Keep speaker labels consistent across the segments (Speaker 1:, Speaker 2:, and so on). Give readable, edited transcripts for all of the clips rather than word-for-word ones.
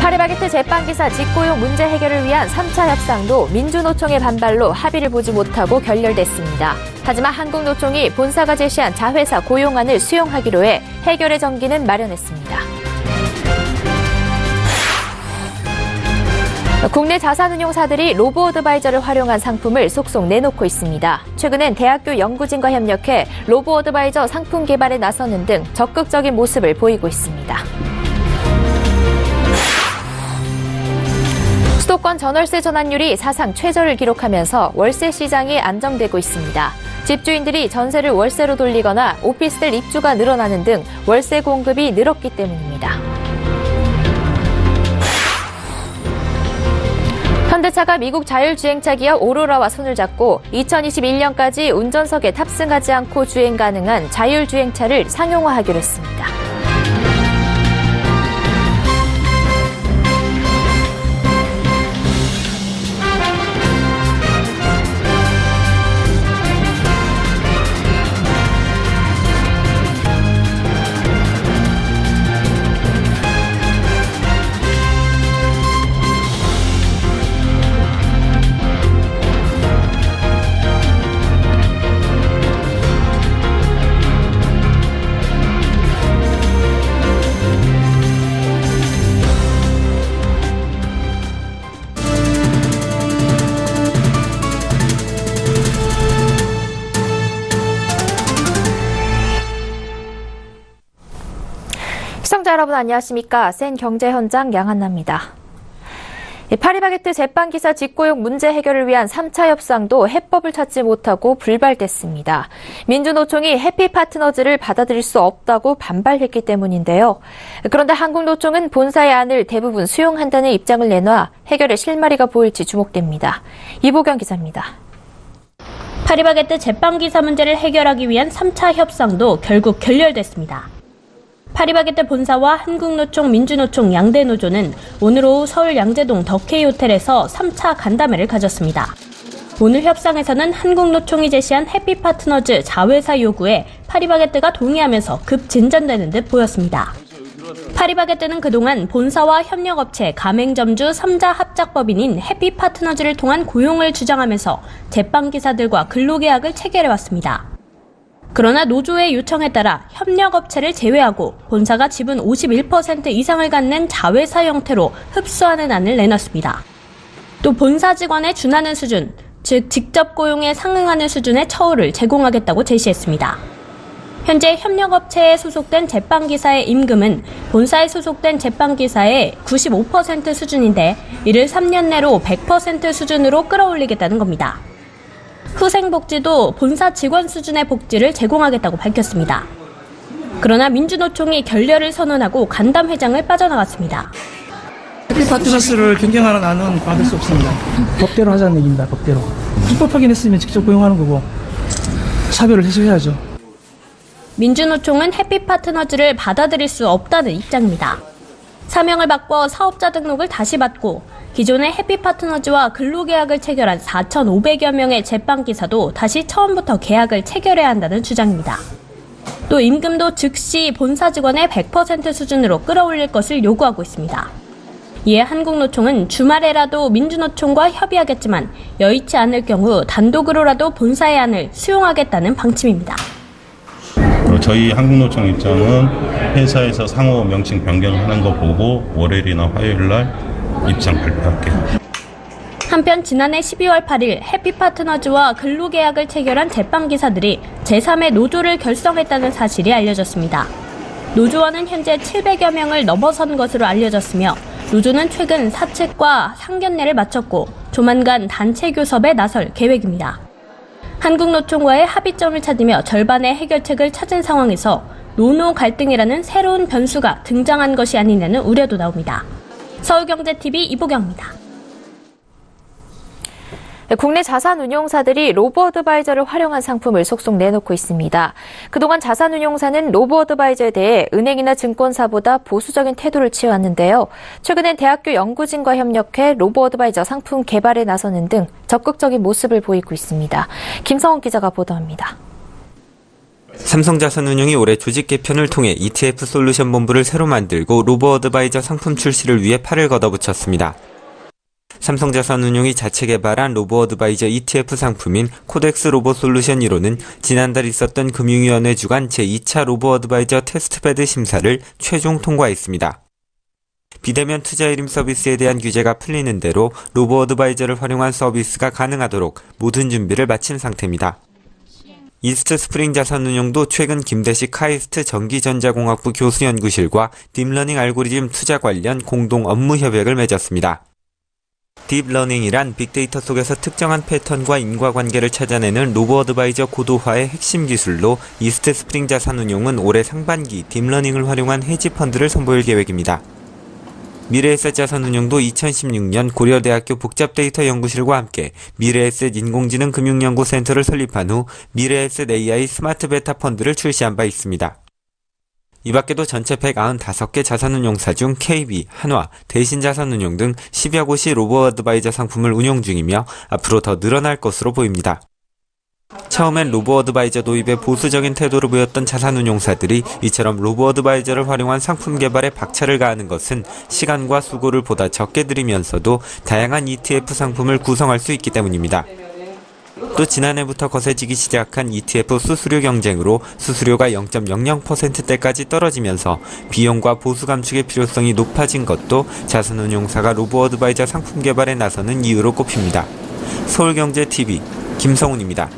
Speaker 1: 파리바게뜨 제빵기사 직고용 문제 해결을 위한 3차 협상도 민주노총의 반발로 합의를 보지 못하고 결렬됐습니다. 하지만 한국노총이 본사가 제시한 자회사 고용안을 수용하기로 해 해결의 전기는 마련했습니다. 국내 자산운용사들이 로보어드바이저를 활용한 상품을 속속 내놓고 있습니다. 최근엔 대학교 연구진과 협력해 로보어드바이저 상품 개발에 나서는 등 적극적인 모습을 보이고 있습니다. 수도권 전월세 전환율이 사상 최저를 기록하면서 월세 시장이 안정되고 있습니다. 집주인들이 전세를 월세로 돌리거나 오피스텔 입주가 늘어나는 등 월세 공급이 늘었기 때문입니다. 현대차가 미국 자율주행차 기업 오로라와 손을 잡고 2021년까지 운전석에 탑승하지 않고 주행 가능한 자율주행차를 상용화하기로 했습니다. 시청자 여러분 안녕하십니까? 센 경제 현장 양한나입니다. 파리바게뜨 제빵기사 직고용 문제 해결을 위한 3차 협상도 해법을 찾지 못하고 불발됐습니다. 민주노총이 해피파트너즈를 받아들일 수 없다고 반발했기 때문인데요. 그런데 한국노총은 본사의 안을 대부분 수용한다는 입장을 내놔 해결의 실마리가 보일지 주목됩니다. 이보경 기자입니다.
Speaker 2: 파리바게뜨 제빵기사 문제를 해결하기 위한 3차 협상도 결국 결렬됐습니다. 파리바게뜨 본사와 한국노총, 민주노총 양대 노조는 오늘 오후 서울 양재동 더케이 호텔에서 3차 간담회를 가졌습니다. 오늘 협상에서는 한국노총이 제시한 해피파트너즈 자회사 요구에 파리바게뜨가 동의하면서 급 진전되는 듯 보였습니다. 파리바게뜨는 그동안 본사와 협력업체, 가맹점주 3자 합작법인인 해피파트너즈를 통한 고용을 주장하면서 제빵기사들과 근로계약을 체결해왔습니다. 그러나 노조의 요청에 따라 협력업체를 제외하고 본사가 지분 51% 이상을 갖는 자회사 형태로 흡수하는 안을 내놨습니다. 또 본사 직원에 준하는 수준, 즉 직접 고용에 상응하는 수준의 처우를 제공하겠다고 제시했습니다. 현재 협력업체에 소속된 제빵기사의 임금은 본사에 소속된 제빵기사의 95% 수준인데 이를 3년 내로 100% 수준으로 끌어올리겠다는 겁니다. 후생복지도 본사 직원 수준의 복지를 제공하겠다고 밝혔습니다. 그러나 민주노총이 결렬을 선언하고 간담회장을 빠져나갔습니다.
Speaker 3: 해피파트너스를 경쟁하는 안은 받을 수 없습니다. 법대로 하자는 얘기입니다. 법대로. 불법하긴 했으면 직접 고용하는 거고 차별을 해소해야죠.
Speaker 2: 민주노총은 해피파트너즈를 받아들일 수 없다는 입장입니다. 사명을 바꿔 사업자 등록을 다시 받고 기존의 해피파트너즈와 근로계약을 체결한 4,500여 명의 제빵기사도 다시 처음부터 계약을 체결해야 한다는 주장입니다. 또 임금도 즉시 본사 직원의 100% 수준으로 끌어올릴 것을 요구하고 있습니다. 이에 한국노총은 주말에라도 민주노총과 협의하겠지만 여의치 않을 경우 단독으로라도 본사의 안을 수용하겠다는 방침입니다.
Speaker 4: 저희 한국노총 입장은 회사에서 상호 명칭 변경하는 거 보고 월요일이나 화요일 날 입장 발표할게요.
Speaker 2: 한편 지난해 12월 8일 해피파트너즈와 근로계약을 체결한 제빵기사들이 제3의 노조를 결성했다는 사실이 알려졌습니다. 노조원은 현재 700여 명을 넘어선 것으로 알려졌으며 노조는 최근 사측과 상견례를 마쳤고 조만간 단체 교섭에 나설 계획입니다. 한국노총과의 합의점을 찾으며 절반의 해결책을 찾은 상황에서 노노 갈등이라는 새로운 변수가 등장한 것이 아니냐는 우려도 나옵니다. 서울경제TV 이보경입니다.
Speaker 1: 국내 자산운용사들이 로보어드바이저를 활용한 상품을 속속 내놓고 있습니다. 그동안 자산운용사는 로보어드바이저에 대해 은행이나 증권사보다 보수적인 태도를 취해왔는데요. 최근엔 대학교 연구진과 협력해 로보어드바이저 상품 개발에 나서는 등 적극적인 모습을 보이고 있습니다. 김성훈 기자가 보도합니다.
Speaker 5: 삼성자산운용이 올해 조직 개편을 통해 ETF 솔루션 본부를 새로 만들고 로보어드바이저 상품 출시를 위해 팔을 걷어붙였습니다. 삼성자산운용이 자체 개발한 로보어드바이저 ETF 상품인 코덱스 로보솔루션 1호는 지난달 있었던 금융위원회 주관 제2차 로보어드바이저 테스트베드 심사를 최종 통과했습니다. 비대면 투자일임 서비스에 대한 규제가 풀리는 대로 로보어드바이저를 활용한 서비스가 가능하도록 모든 준비를 마친 상태입니다. 이스트 스프링 자산운용도 최근 김대식 카이스트 전기전자공학부 교수연구실과 딥러닝 알고리즘 투자 관련 공동 업무 협약을 맺었습니다. 딥러닝이란 빅데이터 속에서 특정한 패턴과 인과관계를 찾아내는 로보어드바이저 고도화의 핵심 기술로 이스트 스프링 자산운용은 올해 상반기 딥러닝을 활용한 헤지펀드를 선보일 계획입니다. 미래에셋 자산운용도 2016년 고려대학교 복잡데이터 연구실과 함께 미래에셋 인공지능 금융연구센터를 설립한 후 미래에셋 AI 스마트 베타 펀드를 출시한 바 있습니다. 이 밖에도 전체 195개 자산운용사 중 KB, 한화, 대신자산운용 등 10여 곳이 로보어드바이저 상품을 운용 중이며 앞으로 더 늘어날 것으로 보입니다. 처음엔 로보어드바이저 도입에 보수적인 태도를 보였던 자산운용사들이 이처럼 로보어드바이저를 활용한 상품 개발에 박차를 가하는 것은 시간과 수고를 보다 적게 들이면서도 다양한 ETF 상품을 구성할 수 있기 때문입니다. 또 지난해부터 거세지기 시작한 ETF 수수료 경쟁으로 수수료가 0.00%대까지 떨어지면서 비용과 보수 감축의 필요성이 높아진 것도 자산운용사가 로보어드바이저 상품 개발에 나서는 이유로 꼽힙니다. 서울경제TV 김성훈입니다.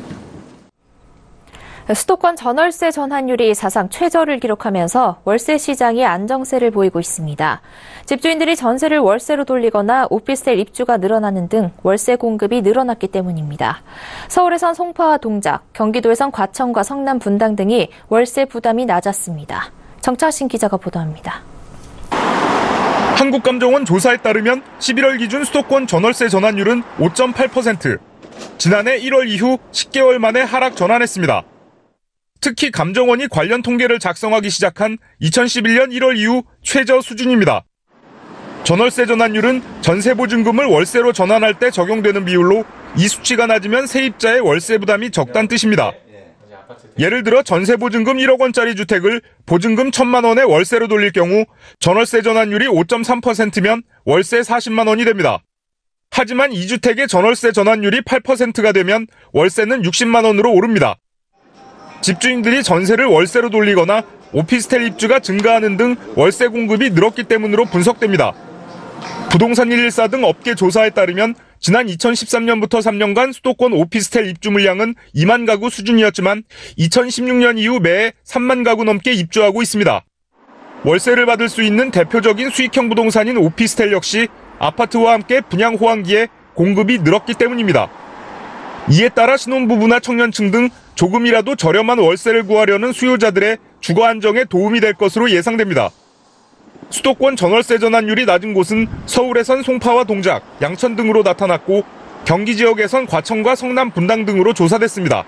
Speaker 1: 수도권 전월세 전환율이 사상 최저를 기록하면서 월세 시장이 안정세를 보이고 있습니다. 집주인들이 전세를 월세로 돌리거나 오피스텔 입주가 늘어나는 등 월세 공급이 늘어났기 때문입니다. 서울에선 송파와 동작, 경기도에선 과천과 성남 분당 등이 월세 부담이 낮았습니다. 정차신 기자가 보도합니다.
Speaker 6: 한국감정원 조사에 따르면 11월 기준 수도권 전월세 전환율은 5.8%. 지난해 1월 이후 10개월 만에 하락 전환했습니다. 특히 감정원이 관련 통계를 작성하기 시작한 2011년 1월 이후 최저 수준입니다. 전월세 전환율은 전세보증금을 월세로 전환할 때 적용되는 비율로 이 수치가 낮으면 세입자의 월세 부담이 적다는 뜻입니다. 예를 들어 전세보증금 1억 원짜리 주택을 보증금 1,000만 원에 월세로 돌릴 경우 전월세 전환율이 5.3%면 월세 40만 원이 됩니다. 하지만 이 주택의 전월세 전환율이 8%가 되면 월세는 60만 원으로 오릅니다. 집주인들이 전세를 월세로 돌리거나 오피스텔 입주가 증가하는 등 월세 공급이 늘었기 때문으로 분석됩니다. 부동산 114 등 업계 조사에 따르면 지난 2013년부터 3년간 수도권 오피스텔 입주 물량은 2만 가구 수준이었지만 2016년 이후 매해 3만 가구 넘게 입주하고 있습니다. 월세를 받을 수 있는 대표적인 수익형 부동산인 오피스텔 역시 아파트와 함께 분양 호황기에 공급이 늘었기 때문입니다. 이에 따라 신혼부부나 청년층 등 조금이라도 저렴한 월세를 구하려는 수요자들의 주거 안정에 도움이 될 것으로 예상됩니다. 수도권 전월세 전환율이 낮은 곳은 서울에선 송파와 동작, 양천 등으로 나타났고 경기 지역에선 과천과 성남 분당 등으로 조사됐습니다.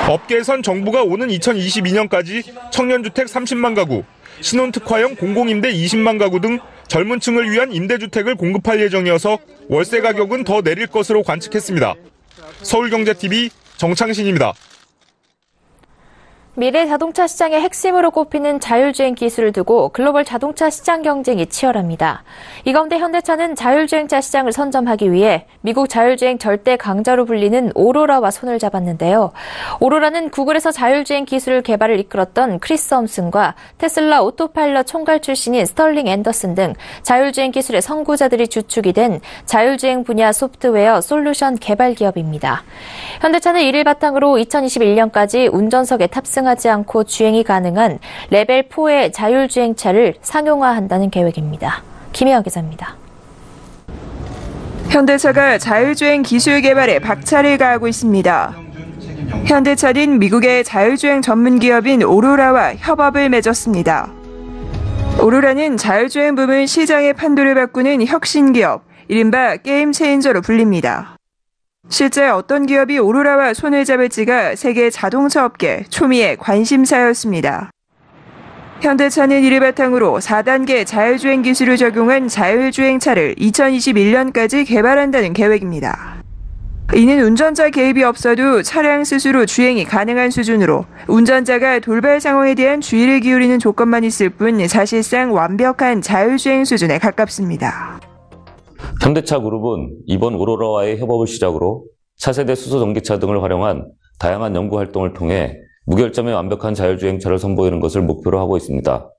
Speaker 6: 업계에선 정부가 오는 2022년까지 청년주택 30만 가구, 신혼특화형 공공임대 20만 가구 등 젊은 층을 위한 임대주택을 공급할 예정이어서 월세 가격은 더 내릴 것으로 관측했습니다. 서울경제TV 정창신입니다.
Speaker 1: 미래 자동차 시장의 핵심으로 꼽히는 자율주행 기술을 두고 글로벌 자동차 시장 경쟁이 치열합니다. 이 가운데 현대차는 자율주행차 시장을 선점하기 위해 미국 자율주행 절대 강자로 불리는 오로라와 손을 잡았는데요. 오로라는 구글에서 자율주행 기술 개발을 이끌었던 크리스 험슨과 테슬라 오토파일럿 총괄 출신인 스털링 앤더슨 등 자율주행 기술의 선구자들이 주축이 된 자율주행 분야 소프트웨어 솔루션 개발 기업입니다. 현대차는 이를 바탕으로 2021년까지 운전석에 탑승하지 않고 주행이 가능한 레벨 4의 자율주행차를 상용화한다는 계획입니다. 김혜영 기자입니다.
Speaker 7: 현대차가 자율주행 기술 개발에 박차를 가하고 있습니다. 현대차는 미국의 자율주행 전문 기업인 오로라와 협업을 맺었습니다. 오로라는 자율주행 부문 시장의 판도를 바꾸는 혁신 기업, 이른바 게임 체인저로 불립니다. 실제 어떤 기업이 오로라와 손을 잡을지가 세계 자동차 업계 초미의 관심사였습니다. 현대차는 이를 바탕으로 4단계 자율주행 기술을 적용한 자율주행차를 2021년까지 개발한다는 계획입니다. 이는 운전자 개입이 없어도 차량 스스로 주행이 가능한 수준으로 운전자가 돌발 상황에 대한 주의를 기울이는 조건만 있을 뿐 사실상 완벽한 자율주행 수준에 가깝습니다.
Speaker 8: 현대차 그룹은 이번 오로라와의 협업을 시작으로 차세대 수소전기차 등을 활용한 다양한 연구 활동을 통해 무결점의 완벽한 자율주행차를 선보이는 것을 목표로 하고 있습니다.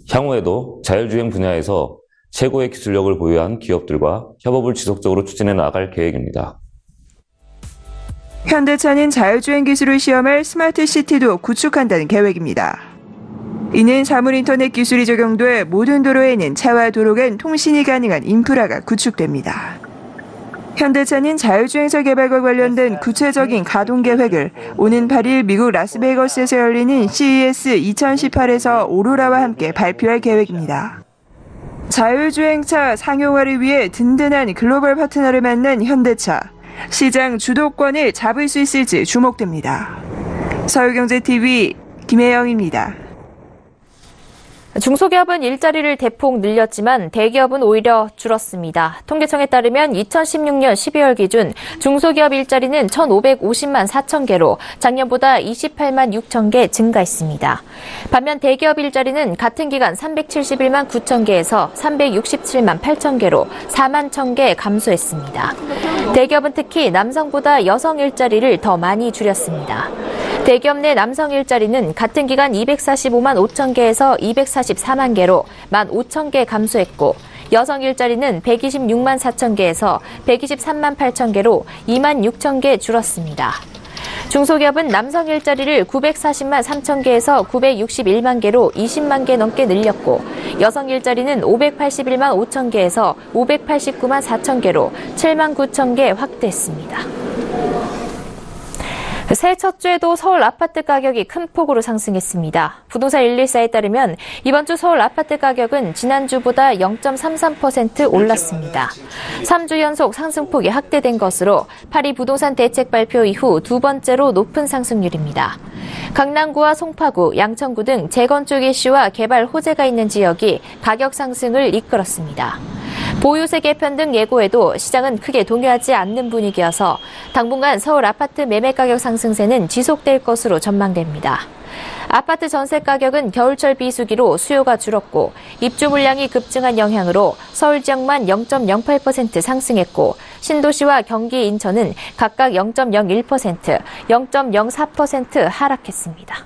Speaker 8: 향후에도 자율주행 분야에서 최고의 기술력을 보유한 기업들과 협업을 지속적으로 추진해 나갈 계획입니다.
Speaker 7: 현대차는 자율주행 기술을 시험할 스마트 시티도 구축한다는 계획입니다. 이는 사물인터넷 기술이 적용돼 모든 도로에는 차와 도로 간 통신이 가능한 인프라가 구축됩니다. 현대차는 자율주행차 개발과 관련된 구체적인 가동 계획을 오는 8일 미국 라스베이거스에서 열리는 CES 2018에서 오로라와 함께 발표할 계획입니다. 자율주행차 상용화를 위해 든든한 글로벌 파트너를 만난 현대차. 시장 주도권을 잡을 수 있을지 주목됩니다. 서울경제TV 김혜영입니다.
Speaker 1: 중소기업은 일자리를 대폭 늘렸지만 대기업은 오히려 줄었습니다. 통계청에 따르면 2016년 12월 기준 중소기업 일자리는 1,550만 4천 개로 작년보다 28만 6천 개 증가했습니다. 반면 대기업 일자리는 같은 기간 371만 9천 개에서 367만 8천 개로 4만 1천 개 감소했습니다. 대기업은 특히 남성보다 여성 일자리를 더 많이 줄였습니다. 대기업 내 남성 일자리는 같은 기간 245만 5천 개에서 244만 개로 1만 5천 개 감소했고 여성 일자리는 126만 4천 개에서 123만 8천 개로 2만 6천 개 줄었습니다. 중소기업은 남성 일자리를 940만 3천 개에서 961만 개로 20만 개 넘게 늘렸고 여성 일자리는 581만 5천 개에서 589만 4천 개로 7만 9천 개 확대했습니다. 새해 첫 주에도 서울 아파트 가격이 큰 폭으로 상승했습니다. 부동산 114에 따르면 이번 주 서울 아파트 가격은 지난주보다 0.33% 올랐습니다. 3주 연속 상승폭이 확대된 것으로 파리 부동산 대책 발표 이후 두 번째로 높은 상승률입니다. 강남구와 송파구, 양천구 등 재건축 이슈와 개발 호재가 있는 지역이 가격 상승을 이끌었습니다. 보유세 개편 등 예고에도 시장은 크게 동요하지 않는 분위기여서 당분간 서울 아파트 매매 가격 상승세는 지속될 것으로 전망됩니다. 아파트 전세 가격은 겨울철 비수기로 수요가 줄었고 입주 물량이 급증한 영향으로 서울 지역만 0.08% 상승했고 신도시와 경기, 인천은 각각 0.01%, 0.04% 하락했습니다.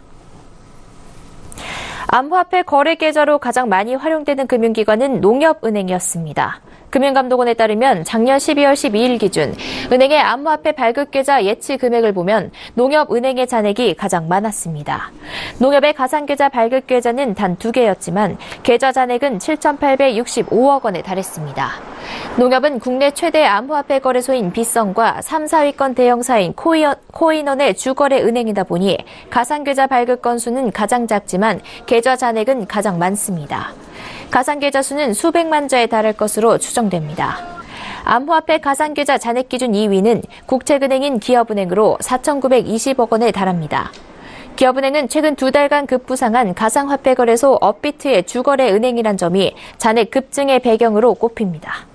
Speaker 1: 암호화폐 거래 계좌로 가장 많이 활용되는 금융기관은 농협은행이었습니다. 금융감독원에 따르면 작년 12월 12일 기준 은행의 암호화폐 발급계좌 예치 금액을 보면 농협은행의 잔액이 가장 많았습니다. 농협의 가상계좌 발급계좌는 단 2개였지만 계좌 잔액은 7,865억 원에 달했습니다. 농협은 국내 최대 암호화폐 거래소인 빗성과 3, 4위권 대형사인 코인원의 주거래 은행이다 보니 가상계좌 발급 건수는 가장 작지만 계좌 잔액은 가장 많습니다. 가상계좌 수는 수백만 자에 달할 것으로 추정됩니다. 암호화폐 가상계좌 잔액 기준 2위는 국책은행인 기업은행으로 4,920억 원에 달합니다. 기업은행은 최근 2달간 급부상한 가상화폐 거래소 업비트의 주거래 은행이란 점이 잔액 급증의 배경으로 꼽힙니다.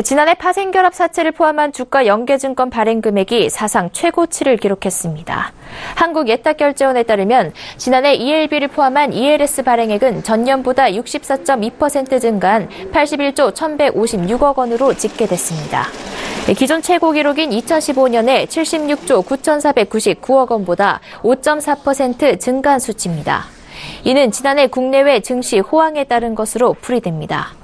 Speaker 1: 지난해 파생결합 사채를 포함한 주가 연계증권 발행 금액이 사상 최고치를 기록했습니다. 한국예탁결제원에 따르면 지난해 ELB를 포함한 ELS 발행액은 전년보다 64.2% 증가한 81조 1,156억 원으로 집계됐습니다. 기존 최고 기록인 2015년에 76조 9,499억 원보다 5.4% 증가한 수치입니다. 이는 지난해 국내외 증시 호황에 따른 것으로 풀이됩니다.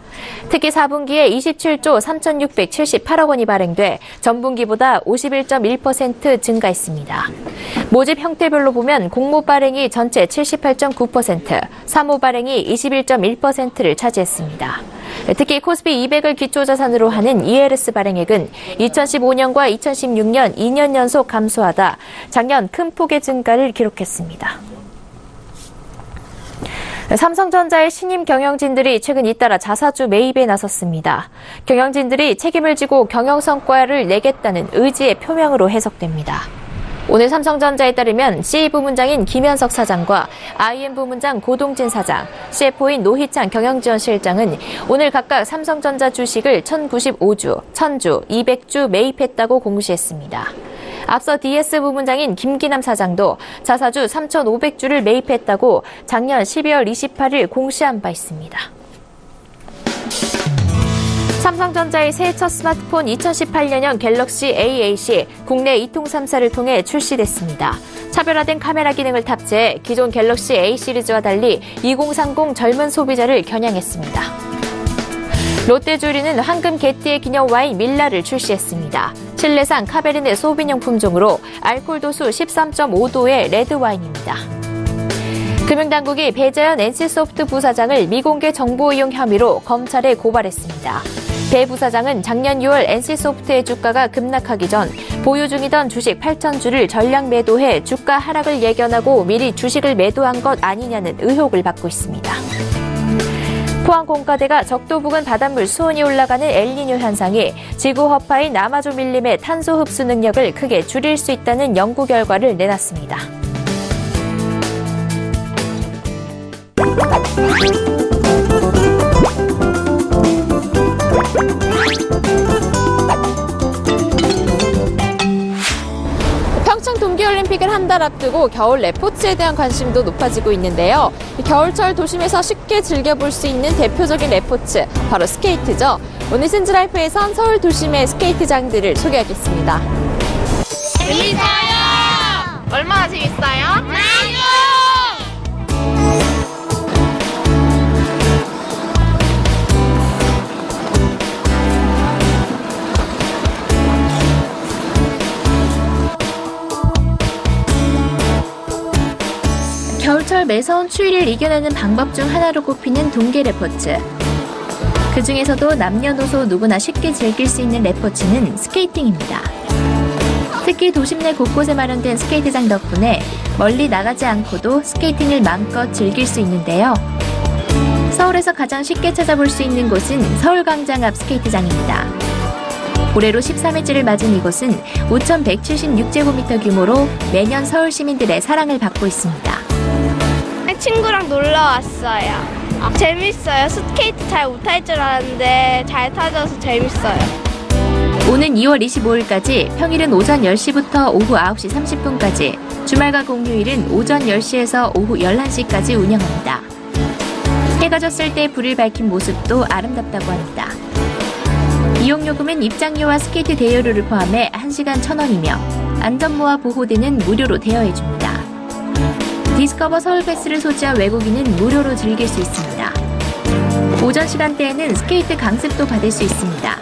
Speaker 1: 특히 4분기에 27조 3,678억 원이 발행돼 전분기보다 51.1% 증가했습니다. 모집 형태별로 보면 공모 발행이 전체 78.9%, 사모 발행이 21.1%를 차지했습니다. 특히 코스피 200을 기초자산으로 하는 ELS 발행액은 2015년과 2016년 2년 연속 감소하다 작년 큰 폭의 증가를 기록했습니다. 삼성전자의 신임 경영진들이 최근 잇따라 자사주 매입에 나섰습니다. 경영진들이 책임을 지고 경영 성과를 내겠다는 의지의 표명으로 해석됩니다. 오늘 삼성전자에 따르면 C 부문장인 김현석 사장과 IM 부문장 고동진 사장, CFO인 노희찬 경영지원실장은 오늘 각각 삼성전자 주식을 1095주, 1000주, 200주 매입했다고 공시했습니다. 앞서 DS 부문장인 김기남 사장도 자사주 3,500주를 매입했다고 작년 12월 28일 공시한 바 있습니다. 삼성전자의 새해 첫 스마트폰 2018년형 갤럭시 A8이 국내 이통 3사를 통해 출시됐습니다. 차별화된 카메라 기능을 탑재해 기존 갤럭시 A 시리즈와 달리 2030 젊은 소비자를 겨냥했습니다. 롯데주류는 황금 개띠의 기념 와인 밀라를 출시했습니다. 칠레산 카베르네 소비뇽 품종으로 알코올 도수 13.5도의 레드 와인입니다. 금융당국이 배재현 NC소프트 부사장을 미공개 정보 이용 혐의로 검찰에 고발했습니다. 배 부사장은 작년 6월 NC소프트의 주가가 급락하기 전 보유 중이던 주식 8,000주를 전량 매도해 주가 하락을 예견하고 미리 주식을 매도한 것 아니냐는 의혹을 받고 있습니다. 포항 공가대가 적도 부근 바닷물 수온이 올라가는 엘니뇨 현상이 지구 허파인 아마존 밀림의 탄소 흡수 능력을 크게 줄일 수 있다는 연구 결과를 내놨습니다. 평창 동계올림픽을 한 달 앞두고 겨울 레포츠에 대한 관심도 높아지고 있는데요. 겨울철 도심에서 쉽게 즐겨볼 수 있는 대표적인 레포츠, 바로 스케이트죠. 오늘 신즈라이프에선 서울 도심의 스케이트장들을 소개하겠습니다.
Speaker 9: 재밌어요! 얼마나 재밌어요?
Speaker 1: 겨울철 매서운 추위를 이겨내는 방법 중 하나로 꼽히는 동계 레포츠. 그 중에서도 남녀노소 누구나 쉽게 즐길 수 있는 레포츠는 스케이팅입니다. 특히 도심 내 곳곳에 마련된 스케이트장 덕분에 멀리 나가지 않고도 스케이팅을 마음껏 즐길 수 있는데요. 서울에서 가장 쉽게 찾아볼 수 있는 곳은 서울광장 앞 스케이트장입니다. 올해로 13회째를 맞은 이곳은 5,176제곱미터 규모로 매년 서울 시민들의 사랑을 받고 있습니다.
Speaker 9: 친구랑 놀러 왔어요. 재밌어요. 스케이트 잘 못할 줄 알았는데 잘 타줘서 재밌어요.
Speaker 1: 오는 2월 25일까지 평일은 오전 10시부터 오후 9시 30분까지, 주말과 공휴일은 오전 10시에서 오후 11시까지 운영합니다. 해가 졌을 때 불을 밝힌 모습도 아름답다고 합니다. 이용요금은 입장료와 스케이트 대여료를 포함해 1시간 1,000원이며 안전모와 보호대는 무료로 대여해줍니다. 디스커버 서울패스를 소지한 외국인은 무료로 즐길 수 있습니다. 오전 시간대에는 스케이트 강습도 받을 수 있습니다.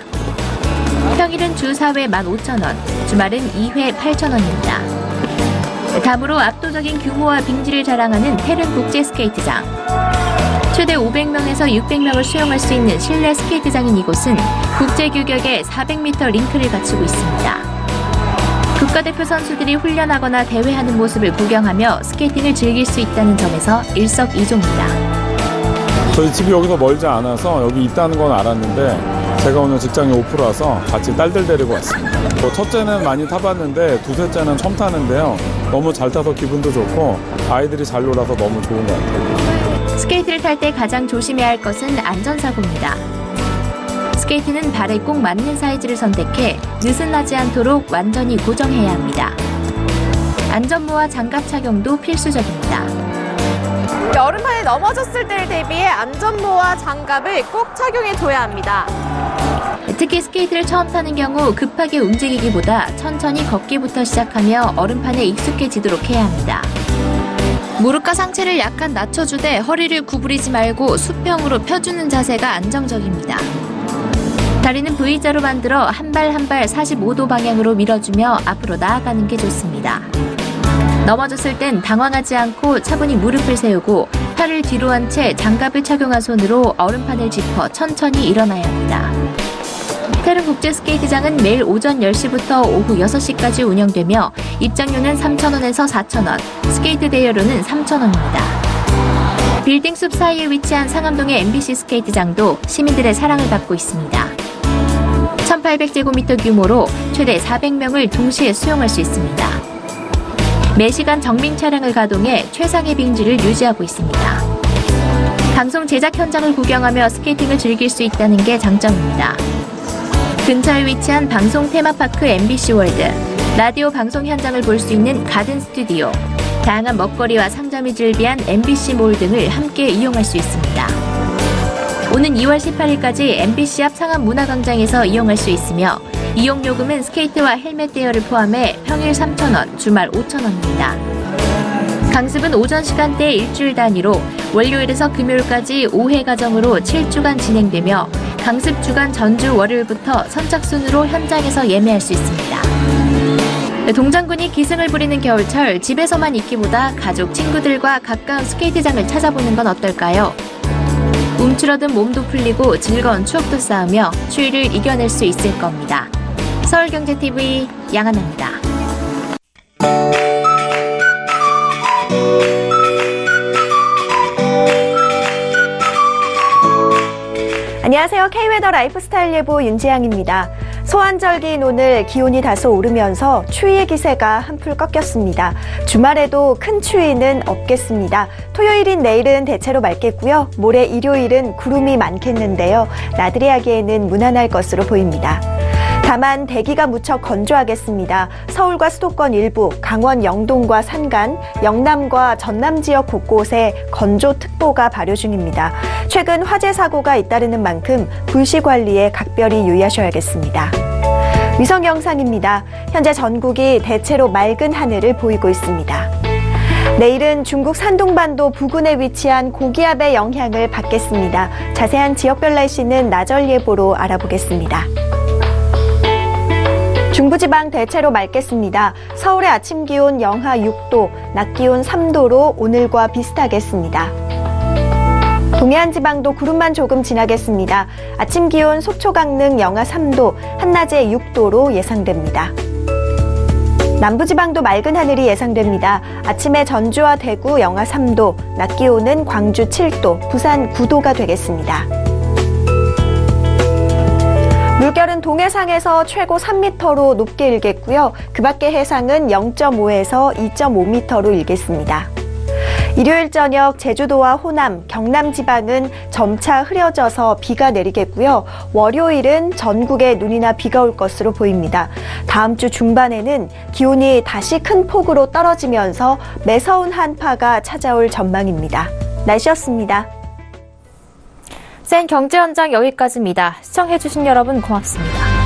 Speaker 1: 평일은 주 4회 15,000원, 주말은 2회 8,000원입니다. 다음으로 압도적인 규모와 빙지를 자랑하는 테른 국제 스케이트장. 최대 500명에서 600명을 수용할 수 있는 실내 스케이트장인 이곳은 국제 규격의 400m 링크를 갖추고 있습니다. 국가대표 선수들이 훈련하거나 대회하는 모습을 구경하며 스케이팅을 즐길 수 있다는 점에서 일석이조입니다.
Speaker 10: 저희 집이 여기서 멀지 않아서 여기 있다는 건 알았는데 제가 오늘 직장이 오프라서 같이 딸들 데리고 왔습니다. 첫째는 많이 타봤는데 두셋째는 처음 타는데요. 너무 잘 타서 기분도 좋고 아이들이 잘 놀아서 너무 좋은 것 같아요.
Speaker 1: 스케이트를 탈 때 가장 조심해야 할 것은 안전사고입니다. 스케이트는 발에 꼭 맞는 사이즈를 선택해 느슨하지 않도록 완전히 고정해야 합니다. 안전모와 장갑 착용도 필수적입니다.
Speaker 11: 여름판에 넘어졌을 때를 대비해 안전모와 장갑을 꼭 착용해줘야 합니다.
Speaker 1: 특히 스케이트를 처음 타는 경우 급하게 움직이기보다 천천히 걷기부터 시작하며 얼음판에 익숙해지도록 해야 합니다. 무릎과 상체를 약간 낮춰주되 허리를 구부리지 말고 수평으로 펴주는 자세가 안정적입니다. 다리는 V자로 만들어 한 발 한 발 45도 방향으로 밀어주며 앞으로 나아가는 게 좋습니다. 넘어졌을 땐 당황하지 않고 차분히 무릎을 세우고 팔을 뒤로 한 채 장갑을 착용한 손으로 얼음판을 짚어 천천히 일어나야 합니다. 테른 국제 스케이트장은 매일 오전 10시부터 오후 6시까지 운영되며 입장료는 3,000원에서 4,000원, 스케이트 대여료는 3,000원입니다. 빌딩 숲 사이에 위치한 상암동의 MBC 스케이트장도 시민들의 사랑을 받고 있습니다. 1,800제곱미터 규모로 최대 400명을 동시에 수용할 수 있습니다. 매시간 정밀 차량을 가동해 최상의 빙지를 유지하고 있습니다. 방송 제작 현장을 구경하며 스케이팅을 즐길 수 있다는 게 장점입니다. 근처에 위치한 방송 테마파크 MBC 월드, 라디오 방송 현장을 볼 수 있는 가든 스튜디오, 다양한 먹거리와 상점이 즐비한 MBC 몰 등을 함께 이용할 수 있습니다. 오는 2월 18일까지 MBC 앞 상암 문화광장에서 이용할 수 있으며 이용 요금은 스케이트와 헬멧 대여를 포함해 평일 3,000원, 주말 5,000원입니다. 강습은 오전 시간대 일주일 단위로 월요일에서 금요일까지 5회 과정으로 7주간 진행되며 강습 주간 전주 월요일부터 선착순으로 현장에서 예매할 수 있습니다. 동장군이 기승을 부리는 겨울철, 집에서만 있기보다 가족, 친구들과 가까운 스케이트장을 찾아보는 건 어떨까요? 움츠러든 몸도 풀리고 즐거운 추억도 쌓으며 추위를 이겨낼 수 있을 겁니다. 서울경제TV 양하나입니다.
Speaker 12: 안녕하세요. K웨더 라이프스타일 예보 윤지향입니다. 소환절기인 오늘 기온이 다소 오르면서 추위의 기세가 한풀 꺾였습니다. 주말에도 큰 추위는 없겠습니다. 토요일인 내일은 대체로 맑겠고요. 모레 일요일은 구름이 많겠는데요. 나들이 하기에는 무난할 것으로 보입니다. 다만 대기가 무척 건조하겠습니다. 서울과 수도권 일부, 강원 영동과 산간, 영남과 전남 지역 곳곳에 건조특보가 발효 중입니다. 최근 화재 사고가 잇따르는 만큼 불씨 관리에 각별히 유의하셔야겠습니다. 위성 영상입니다. 현재 전국이 대체로 맑은 하늘을 보이고 있습니다. 내일은 중국 산둥반도 부근에 위치한 고기압의 영향을 받겠습니다. 자세한 지역별 날씨는 나절 예보로 알아보겠습니다. 중부지방 대체로 맑겠습니다. 서울의 아침 기온 영하 6도, 낮 기온 3도로 오늘과 비슷하겠습니다. 동해안 지방도 구름만 조금 지나겠습니다. 아침 기온 속초 강릉 영하 3도, 한낮에 6도로 예상됩니다. 남부지방도 맑은 하늘이 예상됩니다. 아침에 전주와 대구 영하 3도, 낮 기온은 광주 7도, 부산 9도가 되겠습니다. 물결은 동해상에서 최고 3m로 높게 일겠고요. 그 밖의 해상은 0.5에서 2.5m로 일겠습니다. 일요일 저녁 제주도와 호남, 경남 지방은 점차 흐려져서 비가 내리겠고요. 월요일은 전국에 눈이나 비가 올 것으로 보입니다. 다음 주 중반에는 기온이 다시 큰 폭으로 떨어지면서 매서운 한파가 찾아올 전망입니다. 날씨였습니다.
Speaker 1: 센 경제 현장 여기까지입니다. 시청해주신 여러분 고맙습니다.